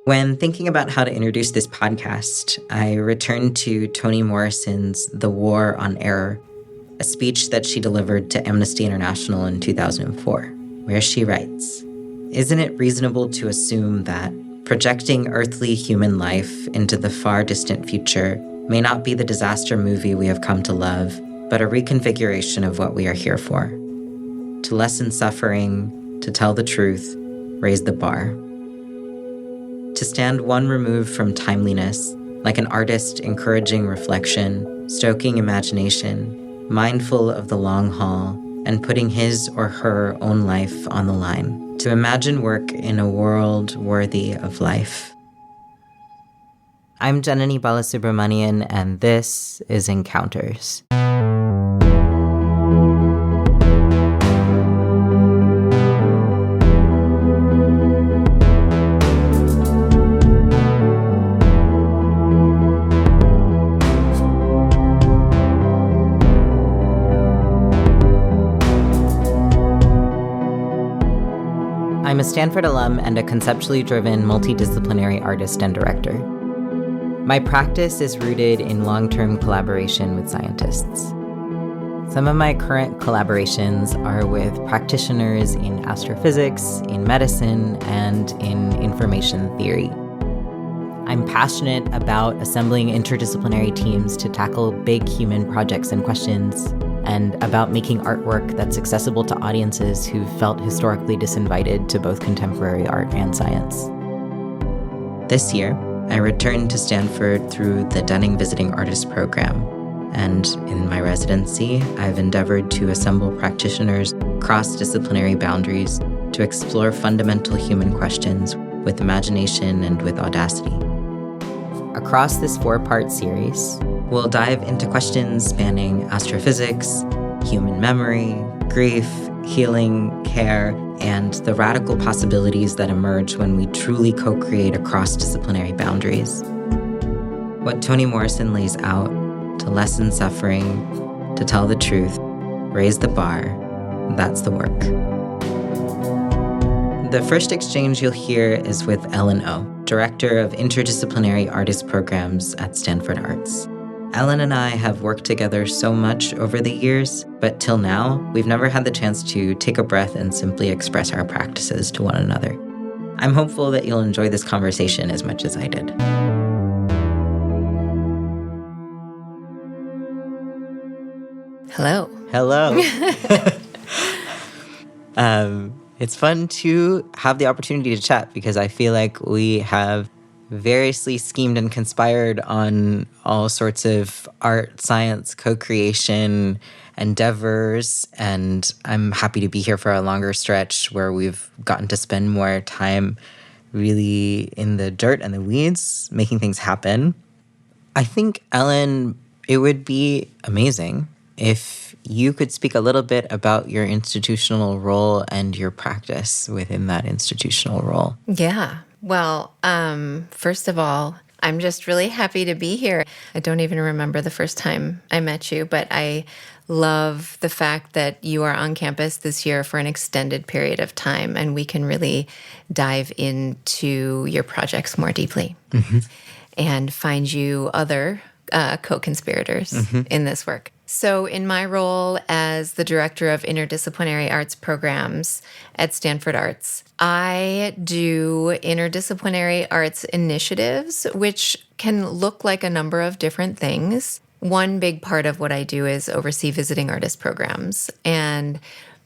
When thinking about how to introduce this podcast, I returned to Toni Morrison's The War on Error, a speech that she delivered to Amnesty International in 2004, where she writes, "Isn't it reasonable to assume that projecting earthly human life into the far distant future may not be the disaster movie we have come to love, but a reconfiguration of what we are here for? To lessen suffering, to tell the truth, raise the bar. To stand one remove from timeliness, like an artist encouraging reflection, stoking imagination, mindful of the long haul, and putting his or her own life on the line. To imagine work in a world worthy of life." I'm Janani Balasubramanian, and this is Encounters. I'm a Stanford alum and a conceptually driven, multidisciplinary artist and director. My practice is rooted in long-term collaboration with scientists. Some of my current collaborations are with practitioners in astrophysics, in medicine, and in information theory. I'm passionate about assembling interdisciplinary teams to tackle big human projects and questions, and about making artwork that's accessible to audiences who felt historically disinvited to both contemporary art and science. This year, I returned to Stanford through the Dunning Visiting Artist Program, and in my residency, I've endeavored to assemble practitioners across disciplinary boundaries to explore fundamental human questions with imagination and with audacity. Across this 4-part series, we'll dive into questions spanning astrophysics, human memory, grief, healing, care, and the radical possibilities that emerge when we truly co-create across disciplinary boundaries. What Toni Morrison lays out, to lessen suffering, to tell the truth, raise the bar, that's the work. The first exchange you'll hear is with Ellen Oh, Director of Interdisciplinary Artist Programs at Stanford Arts. Ellen and I have worked together so much over the years, but till now, we've never had the chance to take a breath and simply express our practices to one another. I'm hopeful that you'll enjoy this conversation as much as I did. Hello. Hello. It's fun to have the opportunity to chat because I feel like we have variously schemed and conspired on all sorts of art, science, co-creation endeavors, and I'm happy to be here for a longer stretch where we've gotten to spend more time really in the dirt and the weeds, making things happen. I think, Ellen, it would be amazing if you could speak a little bit about your institutional role and your practice within that institutional role. Yeah. Well, first of all, I'm just really happy to be here. I don't even remember the first time I met you, but I love the fact that you are on campus this year for an extended period of time, and we can really dive into your projects more deeply and find you other co-conspirators in this work. So in my role as the Director of Interdisciplinary Arts Programs at Stanford Arts, I do interdisciplinary arts initiatives, which can look like a number of different things. One big part of what I do is oversee visiting artist programs, and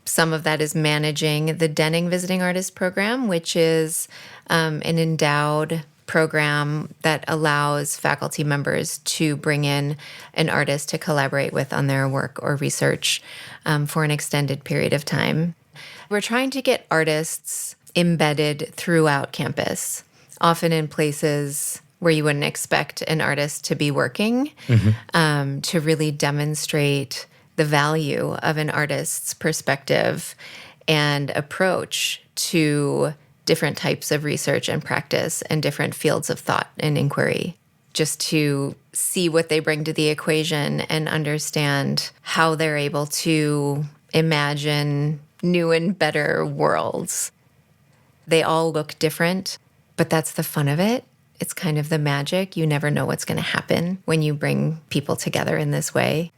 some of that is managing the Denning Visiting Artist Program, which is an endowed program that allows faculty members to bring in an artist to collaborate with on their work or research for an extended period of time. We're trying to get artists embedded throughout campus, often in places where you wouldn't expect an artist to be working, to really demonstrate the value of an artist's perspective and approach to different types of research and practice and different fields of thought and inquiry, just to see what they bring to the equation and understand how they're able to imagine new and better worlds. They all look different. But that's the fun of it. It's kind of the magic. You never know what's going to happen when you bring people together in this way.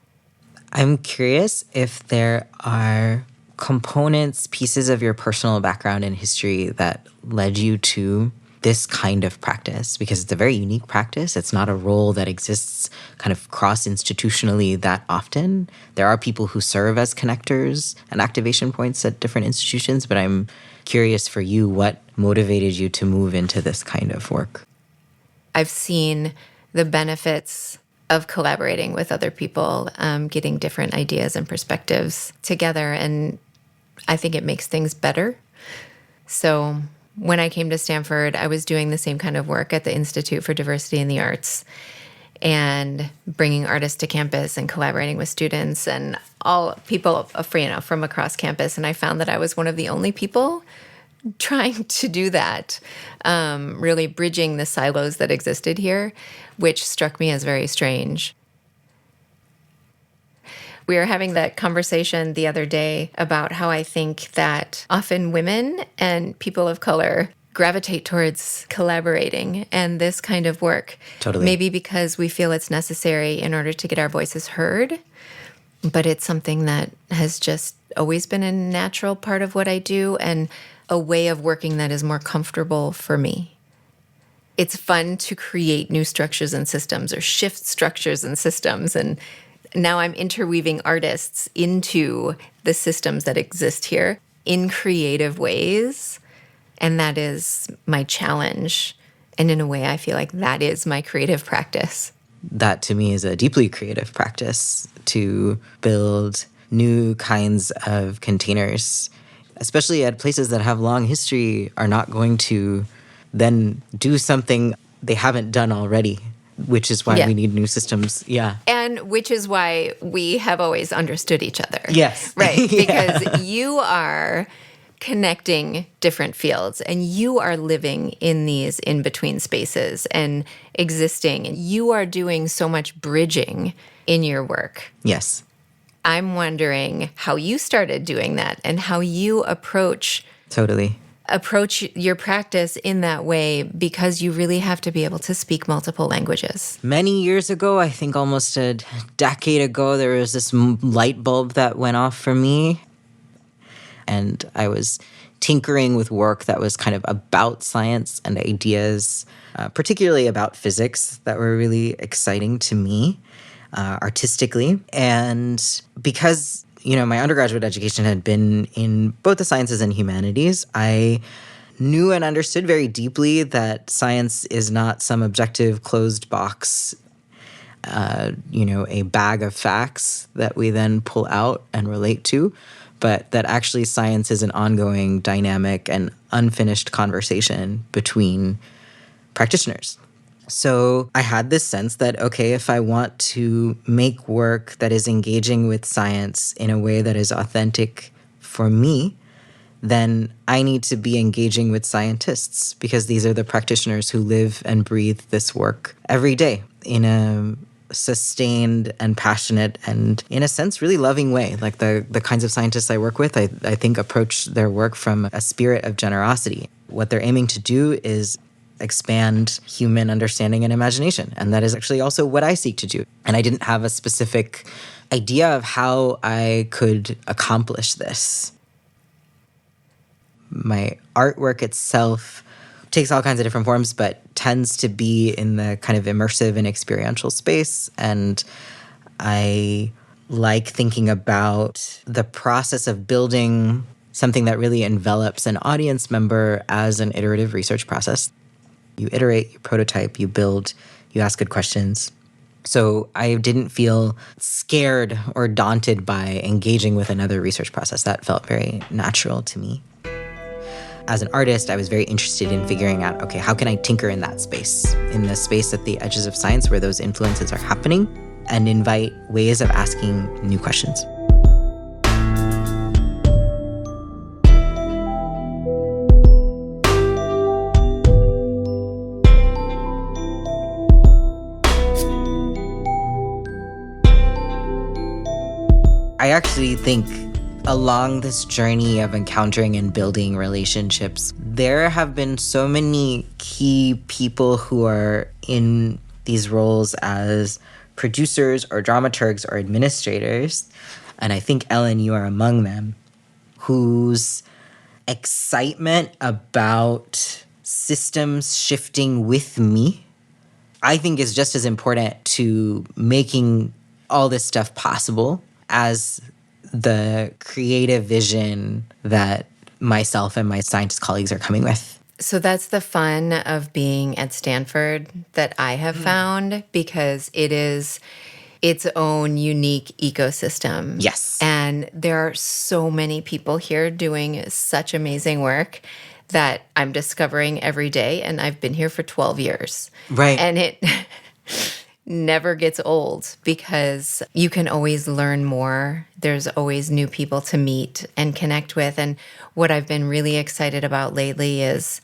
I'm curious if there are components, pieces of your personal background and history that led you to this kind of practice, because it's a very unique practice. It's not a role that exists kind of cross-institutionally that often. There are people who serve as connectors and activation points at different institutions, but I'm curious for you, what motivated you to move into this kind of work? I've seen the benefits of collaborating with other people, getting different ideas and perspectives together, and I think it makes things better. So when I came to Stanford, I was doing the same kind of work at the Institute for Diversity in the Arts and bringing artists to campus and collaborating with students and all people from across campus. And I found that I was one of the only people trying to do that, really bridging the silos that existed here, which struck me as very strange. We were having that conversation the other day about how I think that often women and people of color gravitate towards collaborating and this kind of work. Totally. Maybe because we feel it's necessary in order to get our voices heard, but it's something that has just always been a natural part of what I do and a way of working that is more comfortable for me. It's fun to create new structures and systems or shift structures and systems, and now I'm interweaving artists into the systems that exist here in creative ways. And that is my challenge. And in a way, I feel like that is my creative practice. That to me is a deeply creative practice, to build new kinds of containers, especially at places that have long history, are not going to then do something they haven't done already, which is why we need new systems. Yeah. And which is why we have always understood each other. Yes. Right. Because you are connecting different fields and you are living in these in-between spaces and existing. And you are doing so much bridging in your work. Yes. I'm wondering how you started doing that and how you approach your practice in that way, because you really have to be able to speak multiple languages. Many years ago, I think almost a decade ago, there was this light bulb that went off for me. And I was tinkering with work that was kind of about science and ideas, particularly about physics, that were really exciting to me artistically. And because my undergraduate education had been in both the sciences and humanities, I knew and understood very deeply that science is not some objective closed box, a bag of facts that we then pull out and relate to, but that actually science is an ongoing, dynamic, and unfinished conversation between practitioners. So I had this sense that, okay, if I want to make work that is engaging with science in a way that is authentic for me, then I need to be engaging with scientists, because these are the practitioners who live and breathe this work every day in a sustained and passionate and, in a sense, really loving way. Like the kinds of scientists I work with, I think approach their work from a spirit of generosity. What they're aiming to do is expand human understanding and imagination. And that is actually also what I seek to do. And I didn't have a specific idea of how I could accomplish this. My artwork itself takes all kinds of different forms, but tends to be in the kind of immersive and experiential space. And I like thinking about the process of building something that really envelops an audience member as an iterative research process. You iterate, you prototype, you build, you ask good questions. So I didn't feel scared or daunted by engaging with another research process. That felt very natural to me. As an artist, I was very interested in figuring out, okay, how can I tinker in that space, in the space at the edges of science where those influences are happening, and invite ways of asking new questions. I actually think along this journey of encountering and building relationships, there have been so many key people who are in these roles as producers or dramaturgs or administrators, and I think, Ellen, you are among them, whose excitement about systems shifting with me, I think, is just as important to making all this stuff possible as the creative vision that myself and my scientist colleagues are coming with. So that's the fun of being at Stanford that I have found, because it is its own unique ecosystem. Yes. And there are so many people here doing such amazing work that I'm discovering every day. And I've been here for 12 years. Right. And it never gets old because you can always learn more. There's always new people to meet and connect with. And what I've been really excited about lately is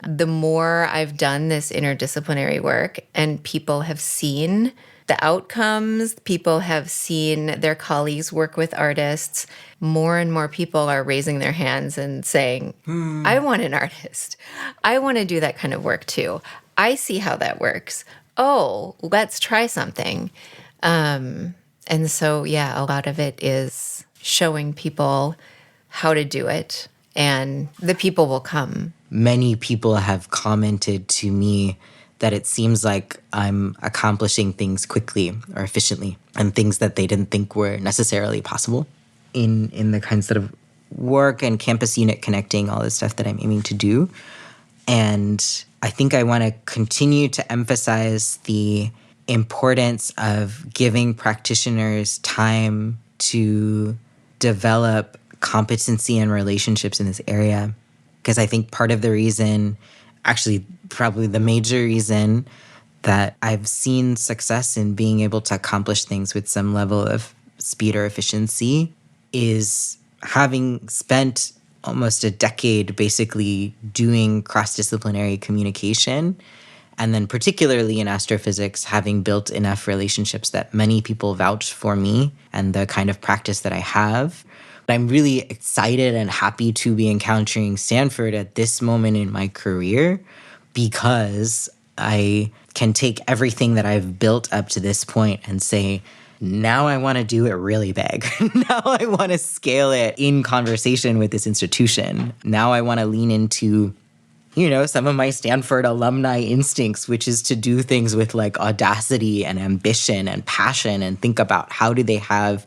the more I've done this interdisciplinary work and people have seen the outcomes, people have seen their colleagues work with artists, more and more people are raising their hands and saying, I want an artist. I want to do that kind of work too. I see how that works. Oh, let's try something. And so, yeah, a lot of it is showing people how to do it, and the people will come. Many people have commented to me that it seems like I'm accomplishing things quickly or efficiently, and things that they didn't think were necessarily possible in the kinds of work and campus unit connecting, all this stuff that I'm aiming to do. And I think I want to continue to emphasize the importance of giving practitioners time to develop competency and relationships in this area. Because I think part of the reason, actually probably the major reason, that I've seen success in being able to accomplish things with some level of speed or efficiency is having spent almost a decade basically doing cross-disciplinary communication, and then particularly in astrophysics, having built enough relationships that many people vouch for me and the kind of practice that I have. But I'm really excited and happy to be encountering Stanford at this moment in my career, because I can take everything that I've built up to this point and say, now I want to do it really big. Now I want to scale it in conversation with this institution. Now I want to lean into, some of my Stanford alumni instincts, which is to do things with like audacity and ambition and passion, and think about how do they have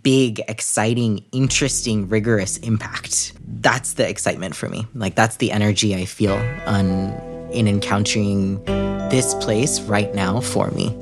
big, exciting, interesting, rigorous impact. That's the excitement for me. Like, that's the energy I feel in encountering this place right now for me.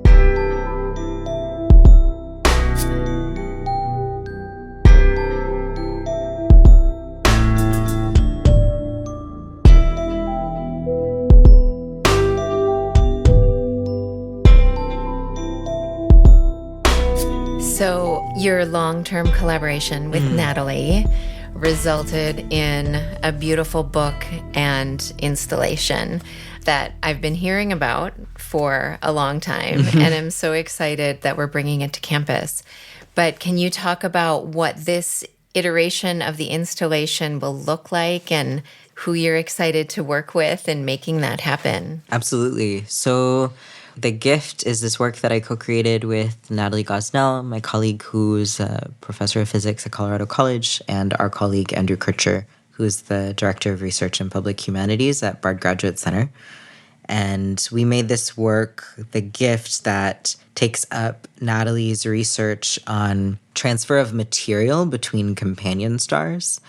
So your long-term collaboration with Natalie resulted in a beautiful book and installation that I've been hearing about for a long time, and I'm so excited that we're bringing it to campus. But can you talk about what this iteration of the installation will look like and who you're excited to work with in making that happen? Absolutely. So The Gift is this work that I co-created with Natalie Gosnell, my colleague who's a professor of physics at Colorado College, and our colleague Andrew Kircher, who is the Director of Research and Public Humanities at Bard Graduate Center. And we made this work, The Gift, that takes up Natalie's research on transfer of material between companion stars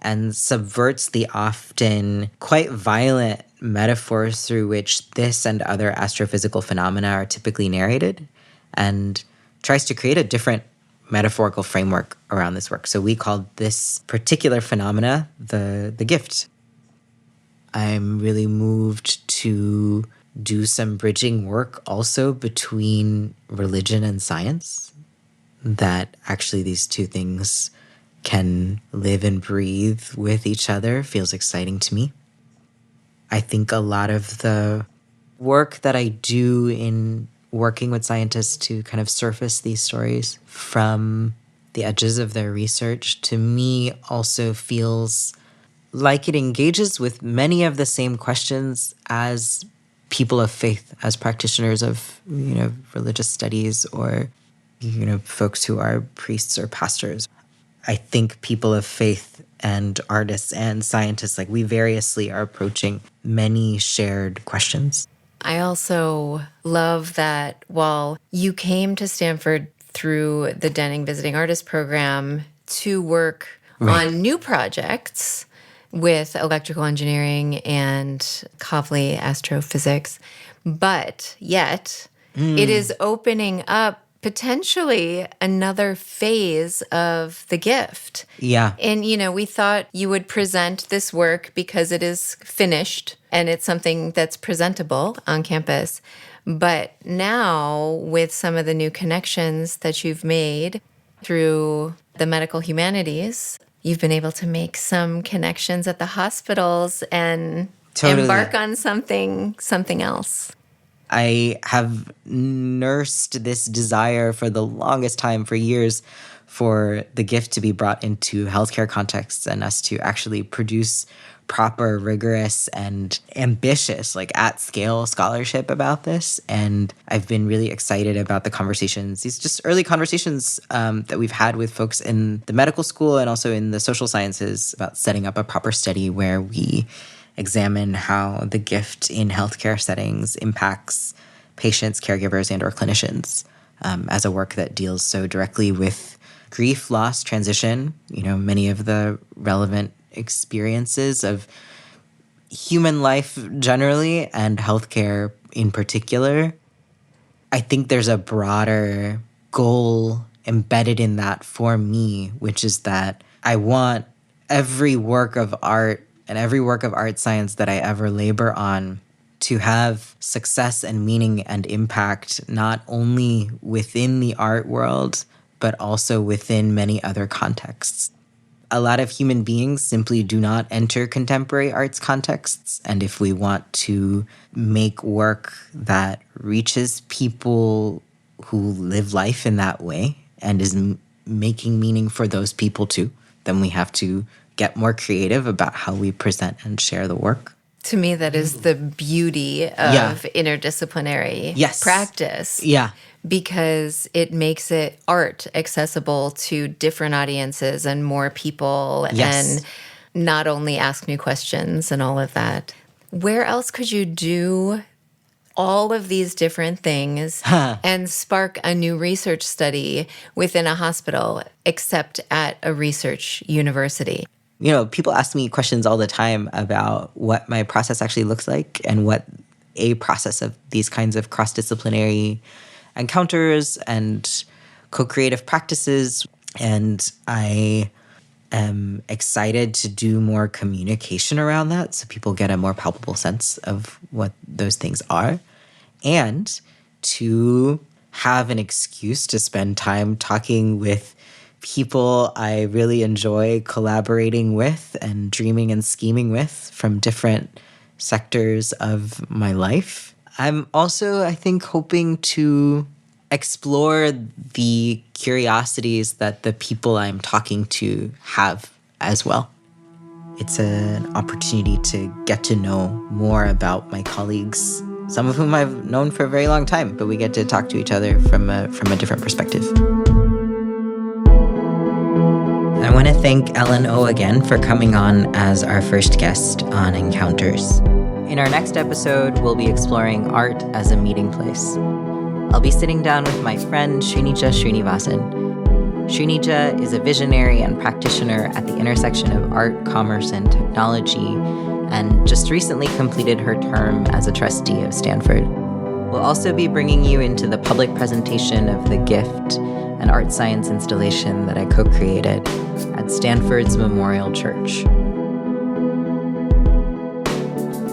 and subverts the often quite violent metaphors through which this and other astrophysical phenomena are typically narrated, and tries to create a different metaphorical framework around this work. So we called this particular phenomena the gift. I'm really moved to do some bridging work also between religion and science, that actually these two things can live and breathe with each other feels exciting to me. I think a lot of the work that I do in working with scientists to kind of surface these stories from the edges of their research, to me also feels like it engages with many of the same questions as people of faith, as practitioners of, religious studies, or, folks who are priests or pastors. I think people of faith and artists and scientists, we variously are approaching many shared questions. I also love that while you came to Stanford through the Denning Visiting Artist Program to work on new projects with electrical engineering and Kavli astrophysics, but yet it is opening up potentially another phase of the gift. Yeah. And, we thought you would present this work because it is finished and it's something that's presentable on campus. But now, with some of the new connections that you've made through the medical humanities, you've been able to make some connections at the hospitals and embark on something else. I have nursed this desire for the longest time, for years, for the gift to be brought into healthcare contexts and us to actually produce proper, rigorous, and ambitious, at-scale scholarship about this. And I've been really excited about the conversations, these just early conversations that we've had with folks in the medical school and also in the social sciences about setting up a proper study where we examine how the gift in healthcare settings impacts patients, caregivers, and or clinicians as a work that deals so directly with grief, loss, transition, many of the relevant experiences of human life generally and healthcare in particular. I think there's a broader goal embedded in that for me, which is that I want every work of art and every work of art science that I ever labor on to have success and meaning and impact not only within the art world, but also within many other contexts. A lot of human beings simply do not enter contemporary arts contexts. And if we want to make work that reaches people who live life in that way and is making meaning for those people too, then we have to get more creative about how we present and share the work. To me, that is the beauty of interdisciplinary practice. Yeah. Because it makes it art accessible to different audiences and more people and not only ask new questions and all of that. Where else could you do all of these different things and spark a new research study within a hospital except at a research university? People ask me questions all the time about what my process actually looks like and what a process of these kinds of cross-disciplinary encounters and co-creative practices. And I am excited to do more communication around that so people get a more palpable sense of what those things are, and to have an excuse to spend time talking with people I really enjoy collaborating with and dreaming and scheming with from different sectors of my life. I'm also, I think, hoping to explore the curiosities that the people I'm talking to have as well. It's an opportunity to get to know more about my colleagues, some of whom I've known for a very long time, but we get to talk to each other from a different perspective. I want to thank Ellen O again for coming on as our first guest on Encounters. In our next episode, we'll be exploring art as a meeting place. I'll be sitting down with my friend Srinija Srinivasan. Srinija is a visionary and practitioner at the intersection of art, commerce, and technology, and just recently completed her term as a trustee of Stanford. We'll also be bringing you into the public presentation of The Gift, an art science installation that I co-created at Stanford's Memorial Church.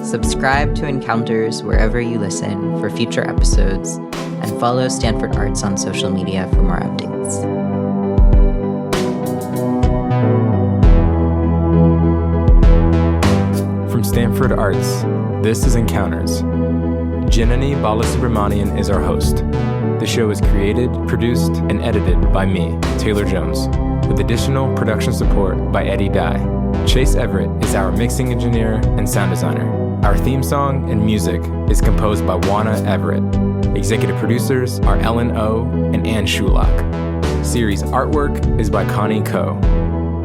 Subscribe to Encounters wherever you listen for future episodes, and follow Stanford Arts on social media for more updates. From Stanford Arts, this is Encounters. Janani Balasubramanian is our host. The show is created, produced, and edited by me, Taylor Jones, with additional production support by Edi Dai. Chase Everett is our mixing engineer and sound designer. Our theme song and music is composed by Juana Everett. Executive producers are Ellen O. and Ann Shulock. Series artwork is by Connie Ko.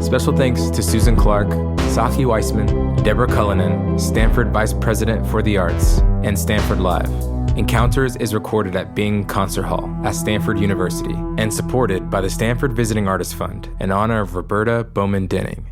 Special thanks to Susan Clark, Tsachy Weissman, Deborah Cullinan, Stanford Vice President for the Arts, and Stanford Live. Encounters is recorded at Bing Concert Hall at Stanford University and supported by the Stanford Visiting Artist Fund in honor of Roberta Bowman Denning.